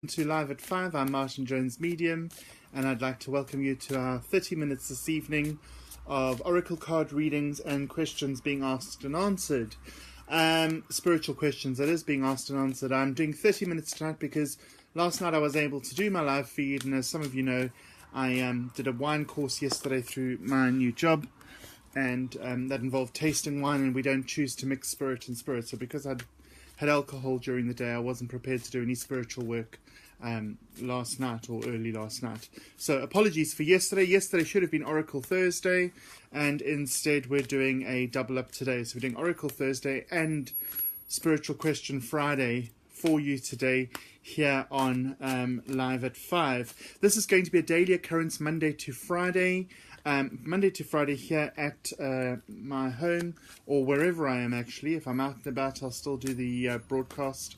To Live at 5, I'm Martin Jones Medium, and I'd like to welcome you to our 30 minutes this evening of oracle card readings and questions being asked and answered. Spiritual questions, that is, being asked and answered. I'm doing 30 minutes tonight because last night I was able to do my live feed, and as some of you know, I did a wine course yesterday through my new job, and that involved tasting wine, and we don't choose to mix spirit and spirit. So because I'd had alcohol during the day, I wasn't prepared to do any spiritual work last night or early last night. So apologies for yesterday. Yesterday should have been Oracle Thursday, and instead we're doing a double up today. So we're doing Oracle Thursday and Spiritual Question Friday for you today here on Live at 5. This is going to be a daily occurrence Monday to Friday. Monday to Friday here at my home, or wherever I am actually. If I'm out and about, I'll still do the broadcast.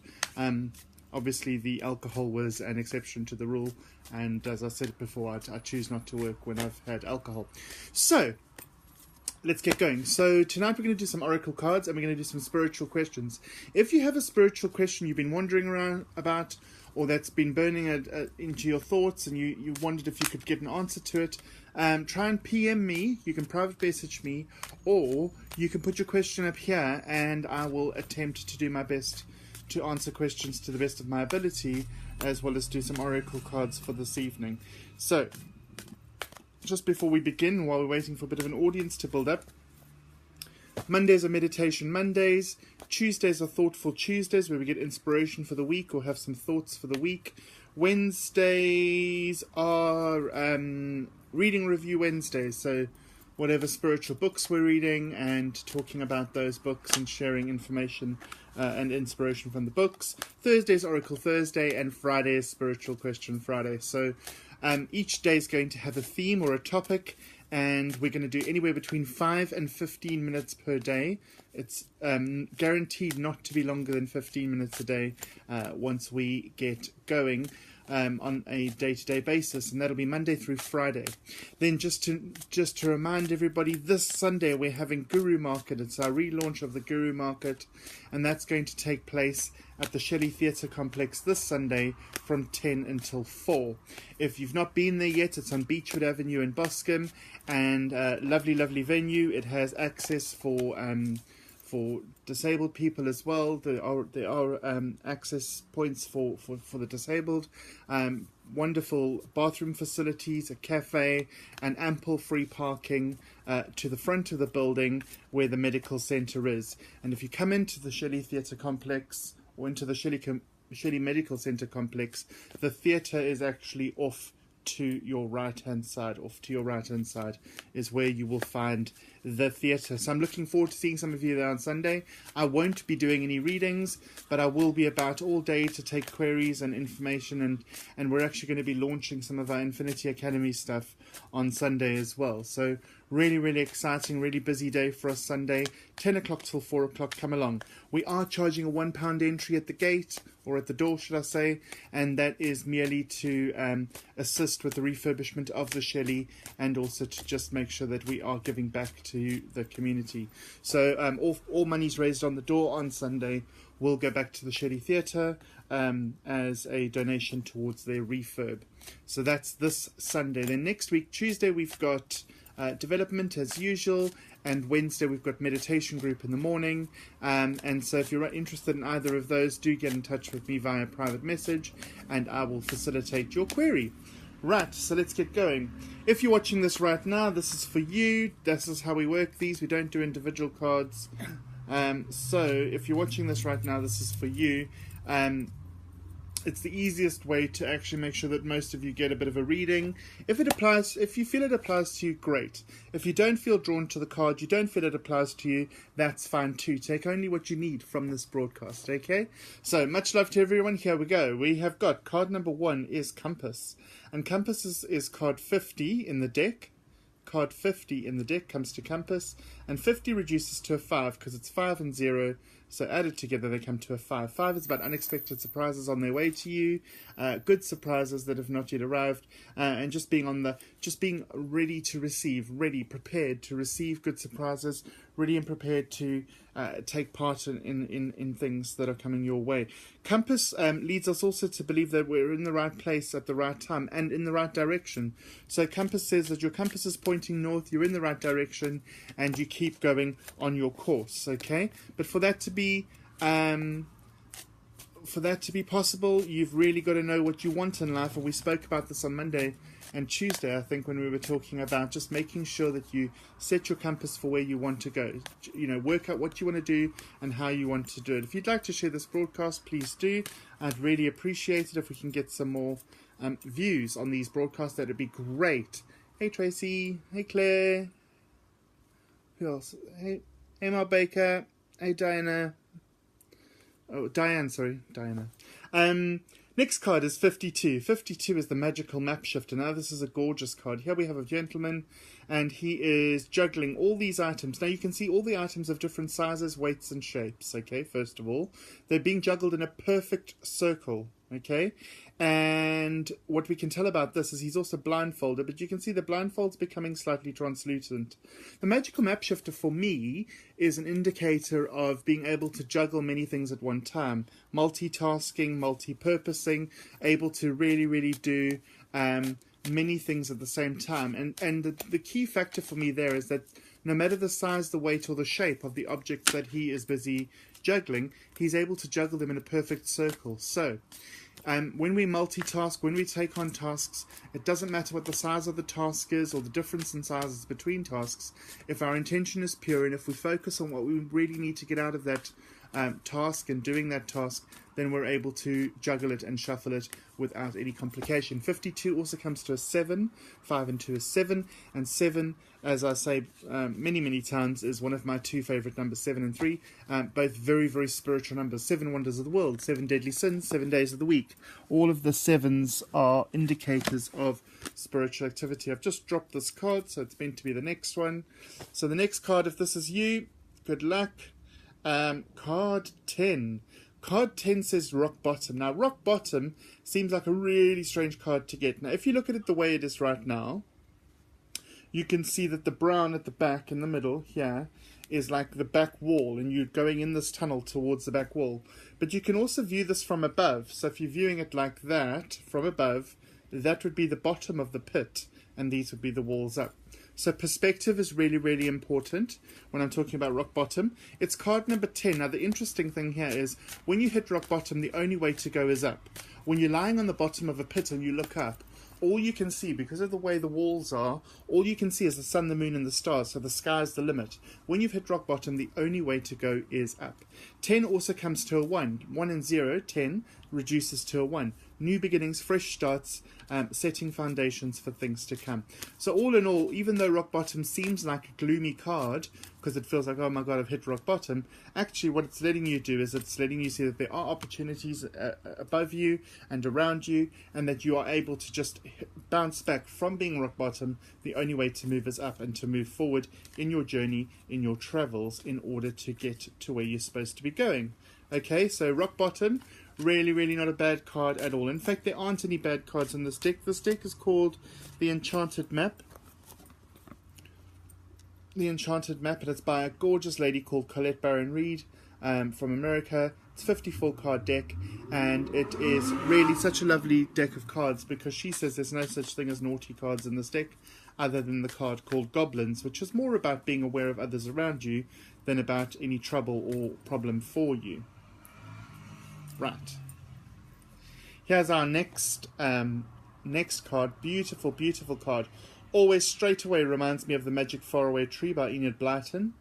Obviously, the alcohol was an exception to the rule, and as I said before, I choose not to work when I've had alcohol. So, let's get going. So tonight we're going to do some oracle cards, and we're going to do some spiritual questions. If you have a spiritual question you've been wondering around about, or that's been burning into your thoughts, and you wondered if you could get an answer to it, try and PM me. You can private message me, or you can put your question up here, and I will attempt to do my best to answer questions to the best of my ability, as well as do some oracle cards for this evening. So, just before we begin, while we're waiting for a bit of an audience to build up, Mondays are meditation Mondays, Tuesdays are thoughtful Tuesdays, where we get inspiration for the week or have some thoughts for the week. Wednesdays are reading review Wednesdays, so whatever spiritual books we're reading and talking about those books and sharing information and inspiration from the books. Thursday's Oracle Thursday, and Friday is Spiritual Question Friday. So each day is going to have a theme or a topic, and we're going to do anywhere between 5 and 15 minutes per day. It's guaranteed not to be longer than 15 minutes a day once we get going on a day-to-day basis, and that'll be Monday through Friday. Then just to remind everybody, this Sunday we're having Guru Market. It's our relaunch of the Guru Market, and that's going to take place at the Shelley Theatre Complex this Sunday from 10 until 4. If you've not been there yet, it's on Beechwood Avenue in Boscombe, and lovely venue. It has access for disabled people as well. There are access points for the disabled. Wonderful bathroom facilities, a cafe, and ample free parking to the front of the building where the medical centre is. And if you come into the Shelley Theatre Complex, or into the Shelley Medical Centre Complex, the theatre is actually off to your right hand side. Off to your right hand side is where you will find the theatre. So I'm looking forward to seeing some of you there on Sunday. I won't be doing any readings, but I will be about all day to take queries and information, and we're actually going to be launching some of our Infinity Academy stuff on Sunday as well. So really exciting, really busy day for us Sunday. 10 o'clock till 4 o'clock, come along. We are charging a £1 entry at the gate, or at the door should I say, and that is merely to assist with the refurbishment of the Shelley, and also to just make sure that we are giving back to the community. So all monies raised on the door on Sunday will go back to the Shelley Theatre as a donation towards their refurb. So that's this Sunday. Then next week, Tuesday, we've got development as usual, and Wednesday we've got meditation group in the morning, and so if you're interested in either of those, do get in touch with me via private message, and I will facilitate your query. Right, so let's get going. If you're watching this right now, this is for you. This is how we work these. We don't do individual cards. So if you're watching this right now, this is for you. It's the easiest way to actually make sure that most of you get a bit of a reading. If you feel it applies to you, great. If you don't feel drawn to the card, you don't feel it applies to you, that's fine too. Take only what you need from this broadcast, okay? So, much love to everyone. Here we go. We have got card number 1 is Compass. And Compass is card 50 in the deck. Card 50 in the deck comes to Compass, and 50 reduces to a 5 because it's 5 and 0. So added together, they come to a 5. 5 is about unexpected surprises on their way to you, good surprises that have not yet arrived, and just being ready to receive, prepared to receive good surprises, ready and prepared to take part in things that are coming your way. Compass leads us also to believe that we're in the right place at the right time and in the right direction. So compass says that your compass is pointing north, you're in the right direction, and you keep going on your course. Okay, but for that to be possible, you've really got to know what you want in life. And we spoke about this on Monday and Tuesday, I think, when we were talking about just making sure that you set your compass for where you want to go. Work out what you want to do and how you want to do it. If you'd like to share this broadcast, please do. I'd really appreciate it if we can get some more views on these broadcasts. That would be great. Hey Tracy. Hey Claire. Who else? Hey Emma Baker. Hey Diana. Oh, Diane, sorry. Diana. Next card is 52. 52 is the Magical Map Shifter. Now, this is a gorgeous card. Here we have a gentleman, and he is juggling all these items. Now, you can see all the items of different sizes, weights, and shapes, okay, first of all. They're being juggled in a perfect circle, okay? And what we can tell about this is he's also blindfolded, but you can see the blindfold's becoming slightly translucent. The Magical Map Shifter, for me, is an indicator of being able to juggle many things at one time. Multitasking, multi-purposing, able to really, really do many things at the same time. And the key factor for me there is that no matter the size, the weight, or the shape of the objects that he is busy juggling, he's able to juggle them in a perfect circle. So, when we multitask, when we take on tasks, it doesn't matter what the size of the task is or the difference in sizes between tasks. If our intention is pure and if we focus on what we really need to get out of that task and doing that task, then we're able to juggle it and shuffle it without any complication. 52 also comes to a 7. 5 and 2 is 7. And 7, as I say many, many times, is one of my two favorite numbers, 7 and 3. Both very, very spiritual numbers. 7 wonders of the world, 7 deadly sins, 7 days of the week. All of the 7s are indicators of spiritual activity. I've just dropped this card, so it's meant to be the next one. So the next card, if this is you, good luck. Card 10. Card 10 says rock bottom. Now, rock bottom seems like a really strange card to get. Now, if you look at it the way it is right now, you can see that the brown at the back in the middle here is like the back wall, and you're going in this tunnel towards the back wall. But you can also view this from above. So if you're viewing it like that, from above, that would be the bottom of the pit, and these would be the walls up. So perspective is really, really important when I'm talking about rock bottom. It's card number 10. Now, the interesting thing here is when you hit rock bottom, the only way to go is up. When you're lying on the bottom of a pit and you look up, all you can see, because of the way the walls are, all you can see is the sun, the moon, and the stars. So the sky's the limit. When you've hit rock bottom, the only way to go is up. 10 also comes to a 1. 1 and 0, 10, reduces to a 1. New beginnings, fresh starts, setting foundations for things to come. So all in all, even though rock bottom seems like a gloomy card, because it feels like, oh my God, I've hit rock bottom, actually what it's letting you do is it's letting you see that there are opportunities above you and around you, and that you are able to just bounce back from being rock bottom. The only way to move is up and to move forward in your journey, in your travels, in order to get to where you're supposed to be going. Okay, so rock bottom, really, really not a bad card at all. In fact, there aren't any bad cards in this deck. This deck is called the Enchanted Map. The Enchanted Map, and it's by a gorgeous lady called Colette Baron Reed from America. It's a 54 card deck, and it is really such a lovely deck of cards because she says there's no such thing as naughty cards in this deck other than the card called Goblins, which is more about being aware of others around you than about any trouble or problem for you. Right. Here's our next card. Beautiful, beautiful card. Always straight away reminds me of The Magic Faraway Tree by Enid Blyton.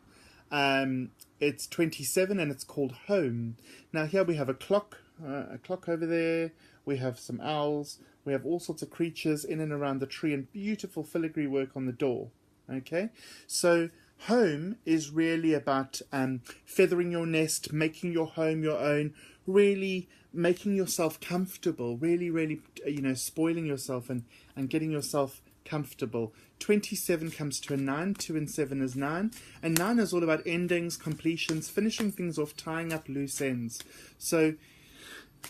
It's 27 and it's called Home. Now here we have a clock over there. We have some owls. We have all sorts of creatures in and around the tree and beautiful filigree work on the door. Okay, so home is really about feathering your nest, making your home your own, really making yourself comfortable, really, really, spoiling yourself and getting yourself comfortable. 27 comes to a 9, 2 and 7 is 9, and 9 is all about endings, completions, finishing things off, tying up loose ends. So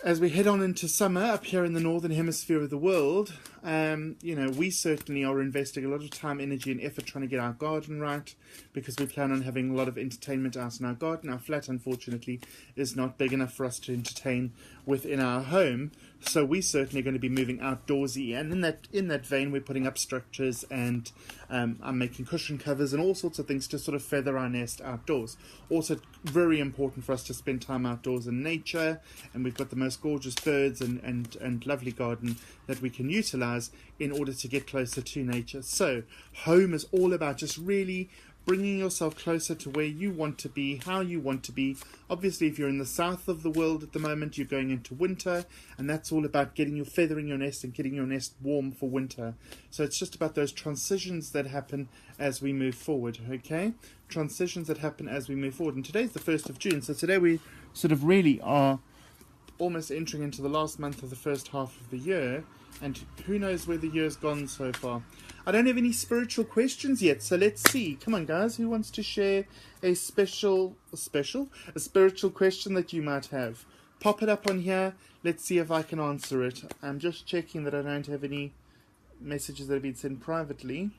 as we head on into summer up here in the northern hemisphere of the world, we certainly are investing a lot of time, energy and effort trying to get our garden right, because we plan on having a lot of entertainment out in our garden. Our flat, unfortunately, is not big enough for us to entertain within our home, so we certainly are going to be moving outdoorsy, and in that vein we're putting up structures, and I'm making cushion covers and all sorts of things to sort of feather our nest outdoors. Also very important for us to spend time outdoors in nature, and we've got the most gorgeous birds and lovely garden that we can utilize in order to get closer to nature. So home is all about just really bringing yourself closer to where you want to be, how you want to be. Obviously, if you're in the south of the world at the moment, you're going into winter, and that's all about feathering your nest and getting your nest warm for winter. So it's just about those transitions that happen as we move forward, okay? Transitions that happen as we move forward. And today's the 1st of June, so today we sort of really are almost entering into the last month of the first half of the year, and who knows where the year's gone so far. I don't have any spiritual questions yet, so let's see. Come on, guys, who wants to share a spiritual question that you might have? Pop it up on here. Let's see if I can answer it. I'm just checking that I don't have any messages that have been sent privately,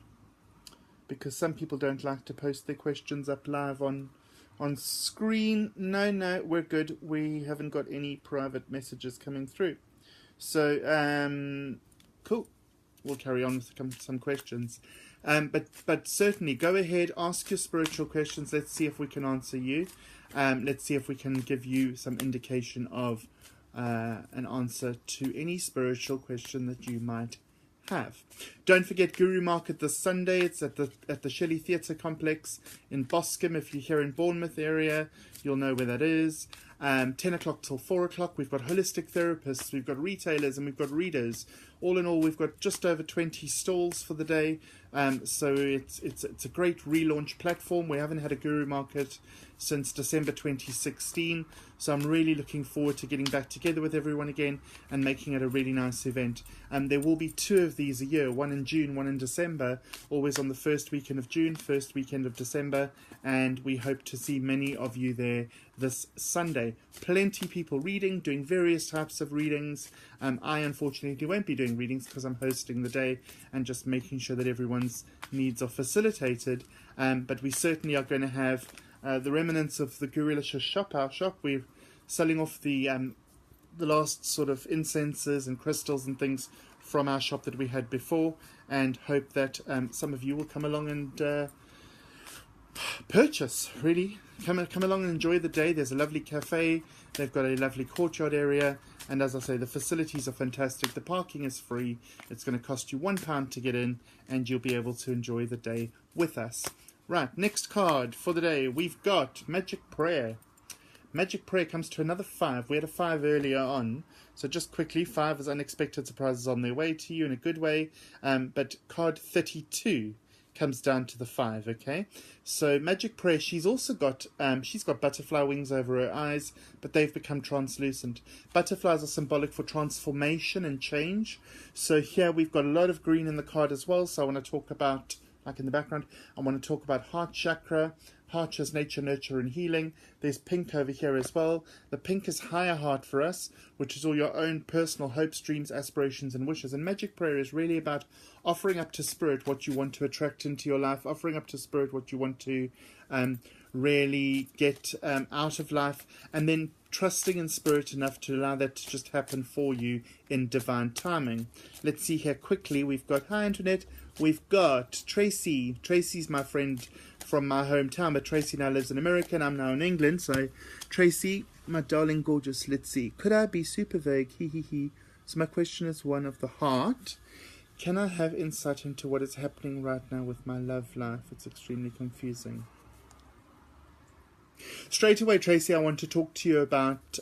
because some people don't like to post their questions up live on screen. No, we're good. We haven't got any private messages coming through. So, cool. We'll carry on with some questions. But certainly go ahead, ask your spiritual questions. Let's see if we can answer you. Let's see if we can give you some indication of an answer to any spiritual question that you might have. Don't forget Guru Market this Sunday. It's at the Shelley Theatre Complex in Boscombe. If you're here in Bournemouth area, you'll know where that is. 10 o'clock till 4 o'clock. We've got holistic therapists, we've got retailers, and we've got readers. All in all, we've got just over 20 stalls for the day. So it's a great relaunch platform. We haven't had a Guru Market since December 2016. So I'm really looking forward to getting back together with everyone again and making it a really nice event. There will be 2 of these a year, one in June, one in December, always on the first weekend of June, first weekend of December, and we hope to see many of you there this Sunday. Plenty of people reading, doing various types of readings. I unfortunately won't be doing readings because I'm hosting the day and just making sure that everyone's needs are facilitated. But we certainly are going to have the remnants of the Gurulicious shop, our shop. We're selling off the last sort of incenses and crystals and things from our shop that we had before, and hope that some of you will come along and purchase. Really come along and enjoy the day. There's a lovely cafe, they've got a lovely courtyard area, and as I say, the facilities are fantastic. The parking is free. It's going to cost you £1 to get in, and you'll be able to enjoy the day with us. Right, next card for the day, we've got Magic Prayer. Magic Prayer comes to another 5. We had a 5 earlier on, so just quickly, 5 is unexpected surprises on their way to you in a good way. But card 32 comes down to the 5, okay? So Magic Prayer, she's also got butterfly wings over her eyes, but they've become translucent. Butterflies are symbolic for transformation and change. So here we've got a lot of green in the card as well, so I want to talk about, like in the background, I want to talk about heart chakra. Heart has nature, nurture, and healing. There's pink over here as well. The pink is higher heart for us, which is all your own personal hopes, dreams, aspirations, and wishes. And Magic Prayer is really about offering up to Spirit what you want to attract into your life, offering up to Spirit what you want to really get out of life, and then trusting in Spirit enough to allow that to just happen for you in divine timing. Let's see here quickly. We've got, hi Internet, we've got Tracy. Tracy's my friend from my hometown, but Tracy now lives in America and I'm now in England. So Tracy, my darling gorgeous, let's see. Could I be super vague? He he he. So my question is one of the heart. Can I have insight into what is happening right now with my love life? It's extremely confusing. Straight away, Tracy, I want to talk to you about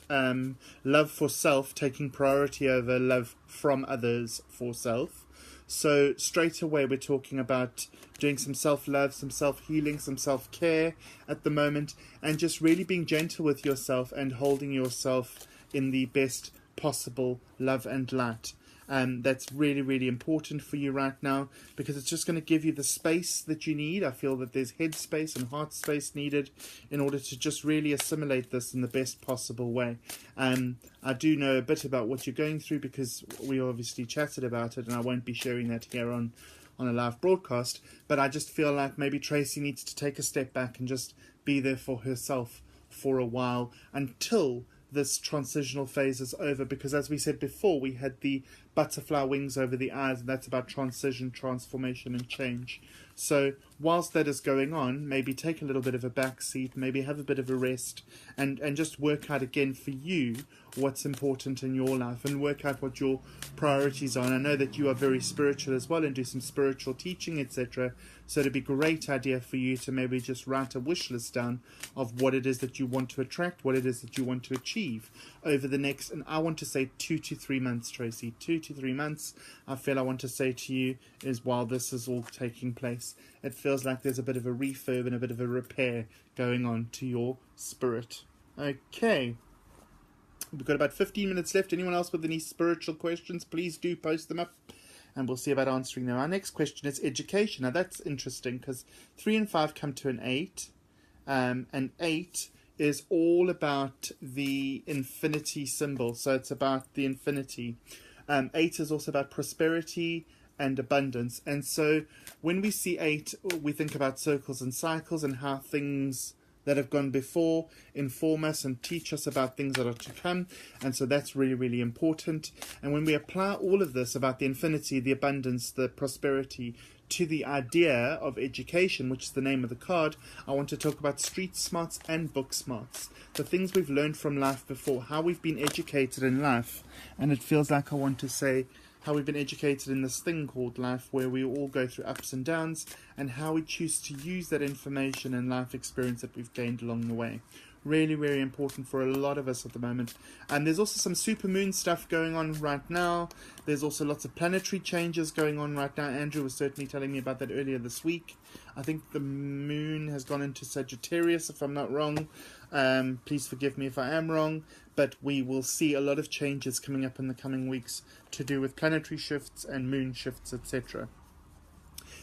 love for self, taking priority over love from others for self. So straight away, we're talking about doing some self-love, some self-healing, some self-care at the moment, and just really being gentle with yourself and holding yourself in the best possible love and light. That's really, really important for you right now, because it's just going to give you the space that you need. I feel that there's head space and heart space needed in order to just really assimilate this in the best possible way. I do know a bit about what you're going through because we obviously chatted about it, and I won't be sharing that here on a live broadcast, but I just feel like maybe Tracy needs to take a step back and just be there for herself for a while until this transitional phase is over, because as we said before, we had the butterfly wings over the eyes, and that's about transition, transformation and change. So whilst that is going on, maybe take a little bit of a back seat, maybe have a bit of a rest, and just work out again for you what's important in your life, and work out what your priorities are. And I know that you are very spiritual as well and do some spiritual teaching, etc. So it'd be a great idea for you to maybe just write a wish list down of what it is that you want to attract, what it is that you want to achieve over the next, and I want to say 2 to 3 months, Tracy. 2 to 3 months, I feel I want to say to you, is while this is all taking place. It feels like there's a bit of a refurb and a bit of a repair going on to your spirit. Okay. We've got about 15 minutes left. Anyone else with any spiritual questions, please do post them up, and we'll see about answering them. Our next question is education. Now that's interesting because 3 and 5 come to an 8, and 8 is all about the infinity symbol. So it's about the infinity. 8 is also about prosperity and abundance. And so when we see 8, we think about circles and cycles and how things that have gone before inform us and teach us about things that are to come. And so that's really, really important. And when we apply all of this about the infinity, the abundance, the prosperity to the idea of education, which is the name of the card, I want to talk about street smarts and book smarts, the things we've learned from life before, how we've been educated in life. And it feels like I want to say how we've been educated in this thing called life, where we all go through ups and downs, and how we choose to use that information and life experience that we've gained along the way. Really, really important for a lot of us at the moment. And there's also some supermoon stuff going on right now. There's also lots of planetary changes going on right now. Andrew was certainly telling me about that earlier this week. I think the moon has gone into Sagittarius, if I'm not wrong. Please forgive me if I am wrong. But we will see a lot of changes coming up in the coming weeks to do with planetary shifts and moon shifts, etc.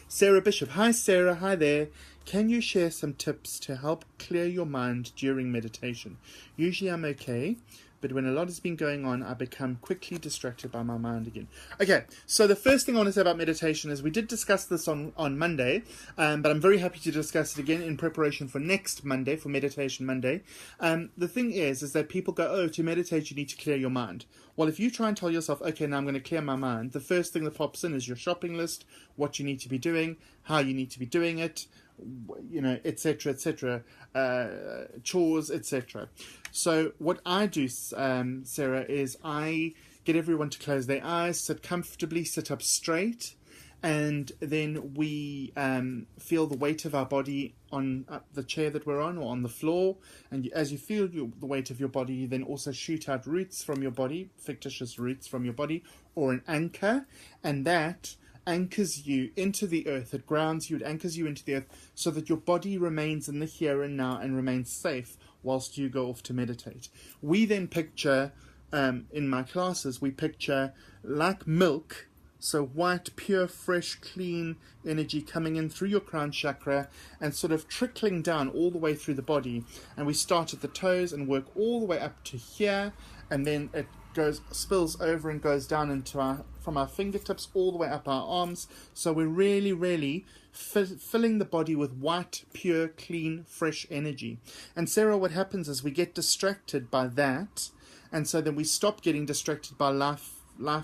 Sarah Bishop. Hi Sarah, hi there. Can you share some tips to help clear your mind during meditation? Usually I'm okay, but when a lot has been going on, I become quickly distracted by my mind again. Okay, so the first thing I want to say about meditation is we did discuss this on Monday, but I'm very happy to discuss it again in preparation for next Monday, for Meditation Monday. The thing is that people go, oh, to meditate you need to clear your mind. Well, if you try and tell yourself, okay, now I'm going to clear my mind, the first thing that pops in is your shopping list, what you need to be doing, how you need to be doing it, etc., etc., chores, etc. So what I do, Sarah, is I get everyone to close their eyes, sit comfortably, sit up straight, and then we feel the weight of our body on the chair that we're on or on the floor. And as you feel the weight of your body, you then also shoot out roots from your body, fictitious roots from your body, or an anchor, and that anchors you into the earth. It grounds you, it anchors you into the earth so that your body remains in the here and now and remains safe whilst you go off to meditate. We then picture, in my classes, we picture like milk, so white, pure, fresh, clean energy coming in through your crown chakra and sort of trickling down all the way through the body. And we start at the toes and work all the way up to here, and then it spills over and goes down into from our fingertips all the way up our arms. So we're really, really filling the body with white, pure, clean, fresh energy. And Sarah, what happens is we get distracted by that, and so then we stop getting distracted by life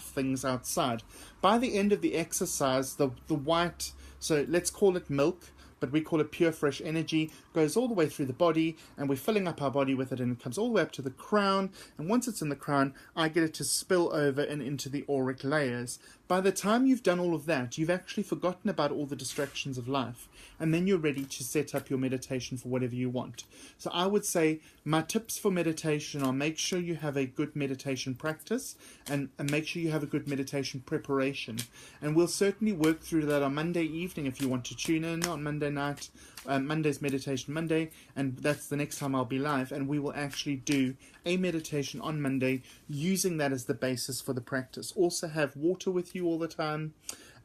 things outside. By the end of the exercise, the white, so let's call it milk, but we call it pure fresh energy, goes all the way through the body, and we're filling up our body with it, and it comes all the way up to the crown, and once it's in the crown, I get it to spill over and into the auric layers. By the time you've done all of that, you've actually forgotten about all the distractions of life, and then you're ready to set up your meditation for whatever you want. So I would say my tips for meditation are: make sure you have a good meditation practice, and make sure you have a good meditation preparation. And we'll certainly work through that on Monday evening if you want to tune in on Monday night. Monday's Meditation Monday, and that's the next time I'll be live, and we will actually do a meditation on Monday using that as the basis for the practice. Also have water with you all the time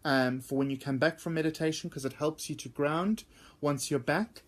for when you come back from meditation, because it helps you to ground once you're back,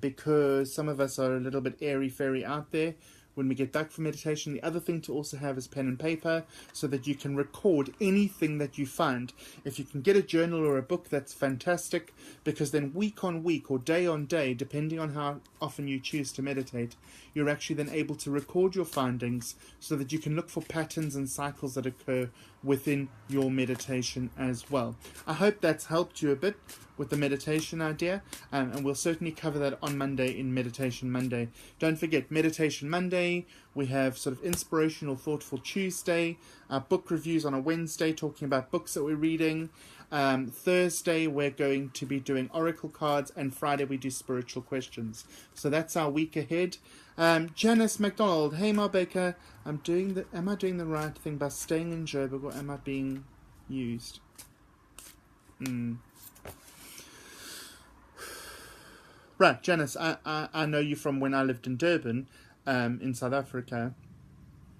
because some of us are a little bit airy-fairy out there when we get back from meditation. The other thing to also have is pen and paper, so that you can record anything that you find. If you can get a journal or a book, that's fantastic, because then week on week or day on day, depending on how often you choose to meditate, you're actually then able to record your findings so that you can look for patterns and cycles that occur within your meditation as well. I hope that's helped you a bit with the meditation idea, and we'll certainly cover that on Monday in Meditation Monday. Don't forget, Meditation Monday, we have sort of Inspirational Thoughtful Tuesday, our book reviews on a Wednesday talking about books that we're reading. Thursday we're going to be doing oracle cards, and Friday we do spiritual questions. So that's our week ahead. Janice McDonald, hey Ma Baker, am I doing the right thing by staying in Joburg, or am I being used? Right, Janice, I know you from when I lived in Durban, in South Africa.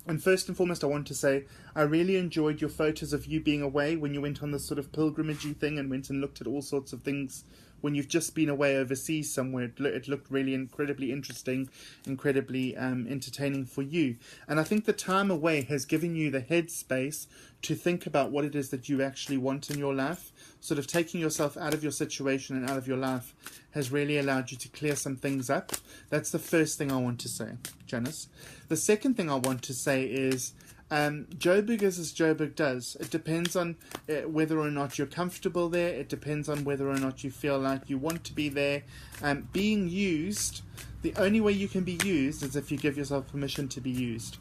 And first and foremost, I want to say I really enjoyed your photos of you being away when you went on this sort of pilgrimagey thing and went and looked at all sorts of things when you've just been away overseas somewhere. It looked really incredibly interesting, incredibly entertaining for you. And I think the time away has given you the headspace to think about what it is that you actually want in your life. Sort of taking yourself out of your situation and out of your life has really allowed you to clear some things up. That's the first thing I want to say, Janice. The second thing I want to say is Joburg is as Joburg does. It depends on whether or not you're comfortable there. It depends on whether or not you feel like you want to be there. Being used, the only way you can be used is if you give yourself permission to be used.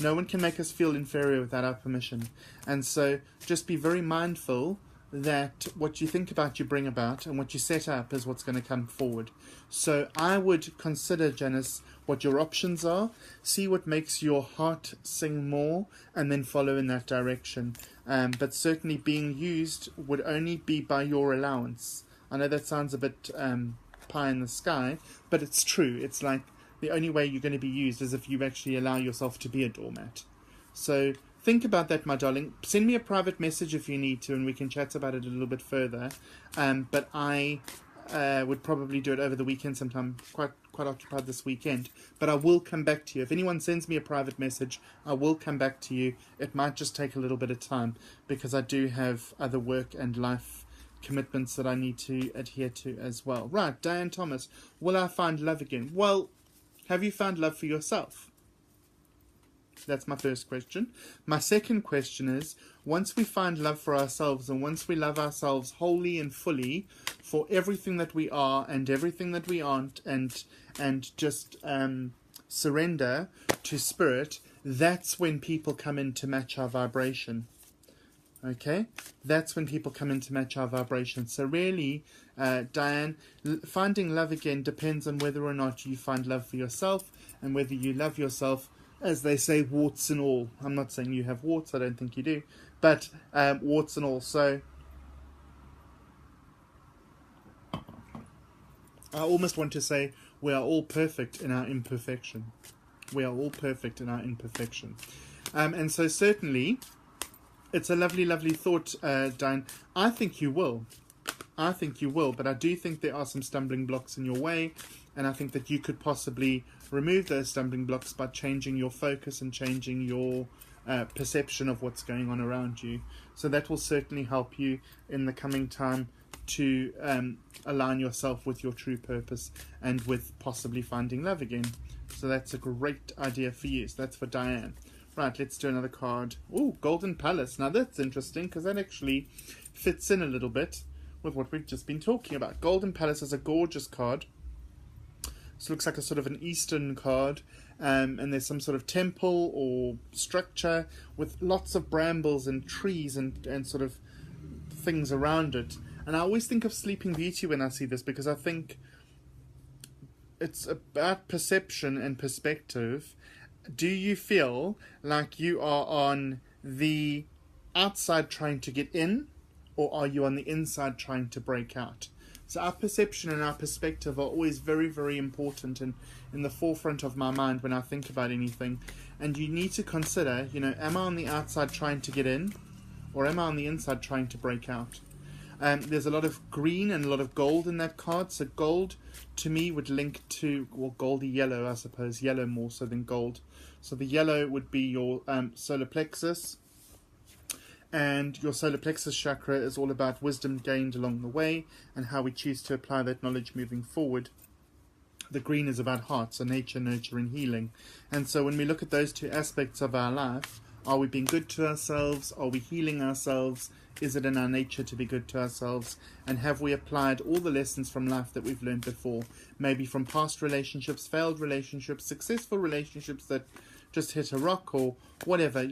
No one can make us feel inferior without our permission. And so just be very mindful that what you think about you bring about, and what you set up is what's going to come forward. So I would consider, Janice, what your options are, see what makes your heart sing more, and then follow in that direction. But certainly being used would only be by your allowance. I know that sounds a bit pie in the sky, but it's true. It's like the only way you're going to be used is if you actually allow yourself to be a doormat. So think about that, my darling. Send me a private message if you need to, and we can chat about it a little bit further. But I would probably do it over the weekend sometime. Quite occupied this weekend. But I will come back to you. If anyone sends me a private message, I will come back to you. It might just take a little bit of time, because I do have other work and life commitments that I need to adhere to as well. Right, Diane Thomas. Will I find love again? Well, have you found love for yourself? That's my first question. My second question is, once we find love for ourselves, and once we love ourselves wholly and fully for everything that we are and everything that we aren't, and just surrender to spirit, that's when people come in to match our vibration. Okay? That's when people come in to match our vibration. So really, Diane, finding love again depends on whether or not you find love for yourself, and whether you love yourself, as they say, warts and all. I'm not saying you have warts, I don't think you do, but warts and all. So I almost want to say we are all perfect in our imperfection. We are all perfect in our imperfection. And so certainly, it's a lovely, lovely thought, Diane. I think you will. But I do think there are some stumbling blocks in your way, and I think that you could possibly remove those stumbling blocks by changing your focus and changing your perception of what's going on around you. So that will certainly help you in the coming time to align yourself with your true purpose, and with possibly finding love again. So that's a great idea for you. So that's for Diane. Right, let's do another card. Oh, Golden Palace. Now that's interesting, because that actually fits in a little bit with what we've just been talking about. Golden Palace is a gorgeous card. So it looks like a sort of an Eastern card, and there's some sort of temple or structure with lots of brambles and trees and sort of things around it. And I always think of Sleeping Beauty when I see this, because I think it's about perception and perspective. Do you feel like you are on the outside trying to get in, or are you on the inside trying to break out? So our perception and our perspective are always very, very important and in the forefront of my mind when I think about anything. And you need to consider, am I on the outside trying to get in, or am I on the inside trying to break out? There's a lot of green and a lot of gold in that card. So gold, to me, would link to, goldy yellow, I suppose. Yellow more so than gold. So the yellow would be your solar plexus. And your solar plexus chakra is all about wisdom gained along the way and how we choose to apply that knowledge moving forward. The green is about heart, so nature, nurture, and healing. And so when we look at those two aspects of our life, are we being good to ourselves? Are we healing ourselves? Is it in our nature to be good to ourselves? And have we applied all the lessons from life that we've learned before? Maybe from past relationships, failed relationships, successful relationships that just hit a rock or whatever,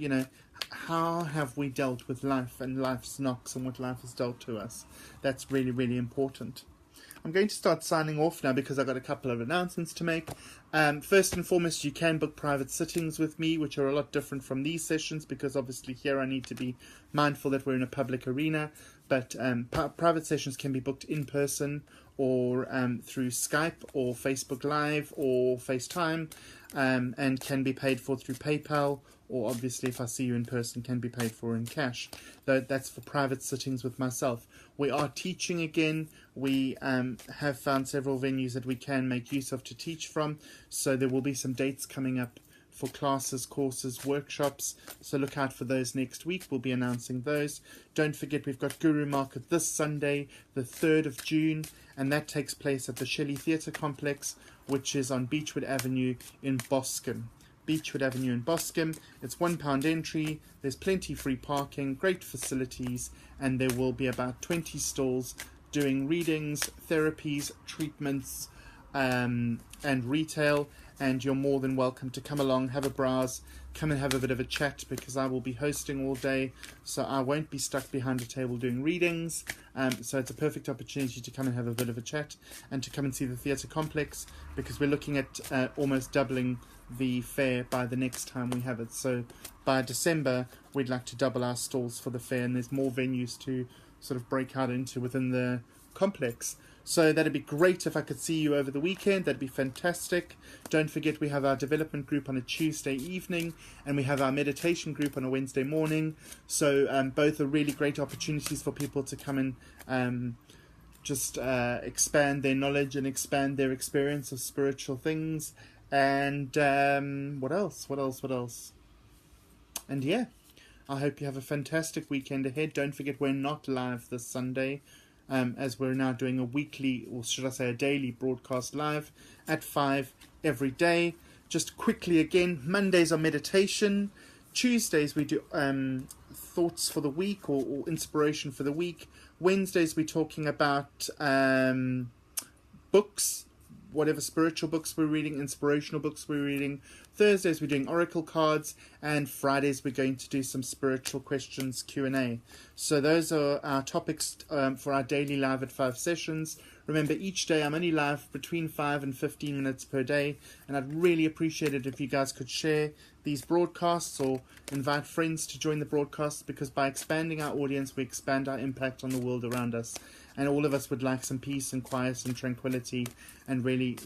how have we dealt with life and life's knocks and what life has dealt to us? That's really, really important. I'm going to start signing off now because I've got a couple of announcements to make. First and foremost, you can book private sittings with me, which are a lot different from these sessions because obviously here I need to be mindful that we're in a public arena. But private sessions can be booked in person or through Skype or Facebook Live or FaceTime and can be paid for through PayPal, or obviously if I see you in person can be paid for in cash. That's for private sittings with myself. We are teaching again. We have found several venues that we can make use of to teach from, so there will be some dates coming up for classes, courses, workshops, so look out for those next week. We'll be announcing those. Don't forget we've got Guru Market this Sunday, the 3rd of June, and that takes place at the Shelley Theatre Complex, which is on Beechwood Avenue in Boscombe. Beechwood Avenue in Boscombe. It's £1 entry. There's plenty free parking, great facilities, and there will be about 20 stalls doing readings, therapies, treatments, and retail. And you're more than welcome to come along, have a browse, come and have a bit of a chat because I will be hosting all day, so I won't be stuck behind a table doing readings. So it's a perfect opportunity to come and have a bit of a chat and to come and see the theatre complex because we're looking at almost doubling the fair by the next time we have it. So by December, we'd like to double our stalls for the fair, and there's more venues to sort of break out into within the complex. So that'd be great if I could see you over the weekend. That'd be fantastic. Don't forget we have our development group on a Tuesday evening and we have our meditation group on a Wednesday morning. So both are really great opportunities for people to come and just expand their knowledge and expand their experience of spiritual things. And what else? And yeah, I hope you have a fantastic weekend ahead. Don't forget we're not live this Sunday. As we're now doing a weekly, or should I say a daily broadcast live at 5 every day. Just quickly again, Mondays are meditation. Tuesdays we do thoughts for the week or inspiration for the week. Wednesdays we're talking about books, whatever spiritual books we're reading, inspirational books we're reading. Thursdays we're doing oracle cards, and Fridays we're going to do some spiritual questions Q&A. So those are our topics for our daily live at 5 sessions. Remember, each day I'm only live between 5 and 15 minutes per day, and I'd really appreciate it if you guys could share these broadcasts or invite friends to join the broadcasts, because by expanding our audience we expand our impact on the world around us, and all of us would like some peace and quiet and tranquility, and really,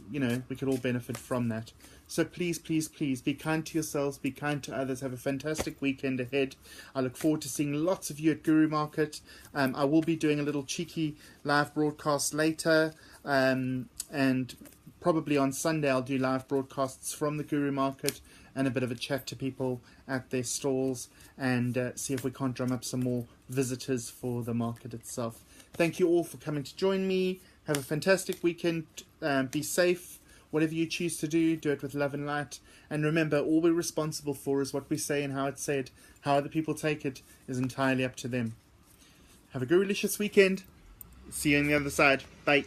we could all benefit from that. So please, please, please be kind to yourselves, be kind to others, have a fantastic weekend ahead. I look forward to seeing lots of you at Guru Market. I will be doing a little cheeky live broadcast later, and probably on Sunday I'll do live broadcasts from the Guru Market and a bit of a chat to people at their stalls and see if we can't drum up some more visitors for the market itself. Thank you all for coming to join me. Have a fantastic weekend. Be safe. Whatever you choose to do, do it with love and light. And remember, all we're responsible for is what we say and how it's said. How other people take it is entirely up to them. Have a Guru-licious weekend. See you on the other side. Bye.